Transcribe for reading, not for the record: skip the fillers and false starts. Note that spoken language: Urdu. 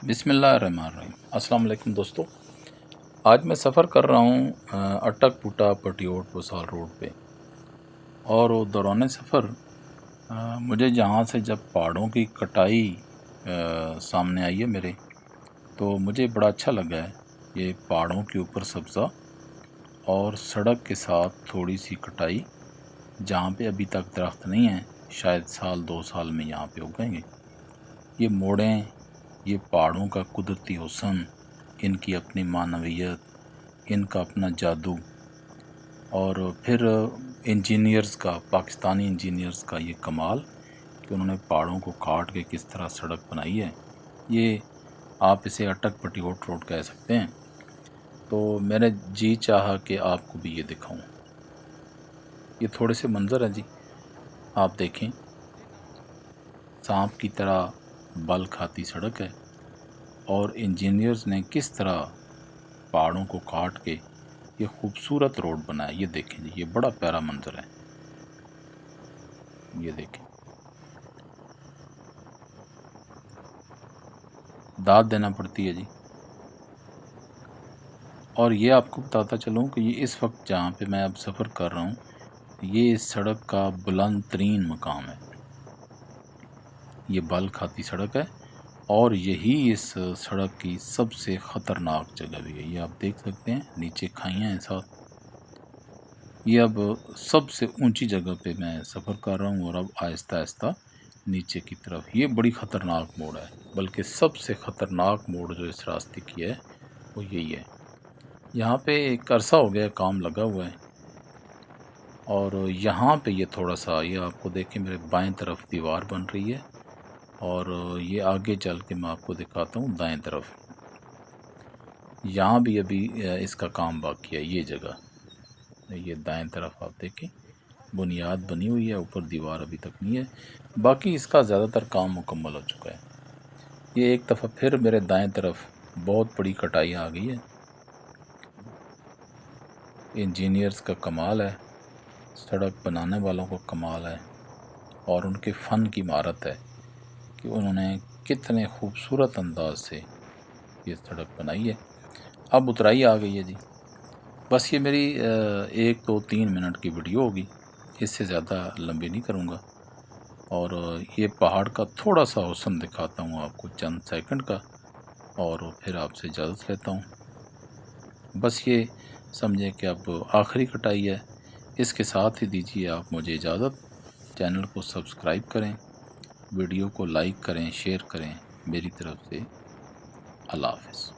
بسم اللہ الرحمن الرحیم۔ السلام علیکم دوستو، آج میں سفر کر رہا ہوں اٹک پوٹا پٹیوٹ وصال روڈ پہ، اور دوران سفر مجھے جہاں سے جب پہاڑوں کی کٹائی سامنے آئی ہے میرے، تو مجھے بڑا اچھا لگا ہے۔ یہ پہاڑوں کے اوپر سبزہ اور سڑک کے ساتھ تھوڑی سی کٹائی، جہاں پہ ابھی تک درخت نہیں ہیں، شاید سال 2 سال میں یہاں پہ اگیں گے۔ یہ موڑیں، یہ پہاڑوں کا قدرتی حسن، ان کی اپنی معنویت، ان کا اپنا جادو، اور پھر انجینئرز کا، پاکستانی انجینئرز کا یہ کمال کہ انہوں نے پہاڑوں کو کاٹ کے کس طرح سڑک بنائی ہے۔ یہ آپ اسے اٹک پٹیوٹ روڈ کہہ سکتے ہیں۔ تو میں نے جی چاہا کہ آپ کو بھی یہ دکھاؤں۔ یہ تھوڑے سے منظر ہیں جی، آپ دیکھیں، سانپ کی طرح بل کھاتی سڑک ہے، اور انجینئرز نے کس طرح پہاڑوں کو کاٹ کے یہ خوبصورت روڈ بنایا۔ یہ دیکھیں جی، یہ بڑا پیارا منظر ہے۔ یہ دیکھیں، داد دینا پڑتی ہے جی۔ اور یہ آپ کو بتاتا چلوں کہ یہ اس وقت جہاں پہ میں اب سفر کر رہا ہوں، یہ اس سڑک کا بلند ترین مقام ہے۔ یہ بل کھاتی سڑک ہے، اور یہی اس سڑک کی سب سے خطرناک جگہ بھی ہے۔ یہ آپ دیکھ سکتے ہیں، نیچے کھائیاں ہیں ساتھ۔ یہ اب سب سے اونچی جگہ پہ میں سفر کر رہا ہوں، اور اب آہستہ آہستہ نیچے کی طرف۔ یہ بڑی خطرناک موڑ ہے، بلکہ سب سے خطرناک موڑ جو اس راستے کی ہے وہ یہی ہے۔ یہاں پہ ایک عرصہ ہو گیا کام لگا ہوا ہے، اور یہاں پہ یہ تھوڑا سا، یہ آپ کو دیکھیں، میرے بائیں طرف دیوار بن رہی ہے، اور یہ آگے چل کے میں آپ کو دکھاتا ہوں دائیں طرف۔ یہاں بھی ابھی اس کا کام باقی ہے۔ یہ جگہ، یہ دائیں طرف آپ دیکھیں، بنیاد بنی ہوئی ہے، اوپر دیوار ابھی تک نہیں ہے، باقی اس کا زیادہ تر کام مکمل ہو چکا ہے۔ یہ ایک دفعہ پھر میرے دائیں طرف بہت بڑی کٹائی آ گئی ہے۔ انجینئرز کا کمال ہے، سڑک بنانے والوں کا کمال ہے، اور ان کے فن کی مہارت ہے کہ انہوں نے کتنے خوبصورت انداز سے یہ سڑک بنائی ہے۔ اب اترائی آ گئی ہے جی۔ بس یہ میری 1 2 3 منٹ کی ویڈیو ہوگی، اس سے زیادہ لمبی نہیں کروں گا، اور یہ پہاڑ کا تھوڑا سا حسن دکھاتا ہوں آپ کو، چند سیکنڈ کا، اور پھر آپ سے اجازت لیتا ہوں۔ بس یہ سمجھیں کہ اب آخری کٹائی ہے، اس کے ساتھ ہی دیجیے آپ مجھے اجازت۔ چینل کو سبسکرائب کریں، ویڈیو کو لائک کریں، شیئر کریں۔ میری طرف سے اللہ حافظ۔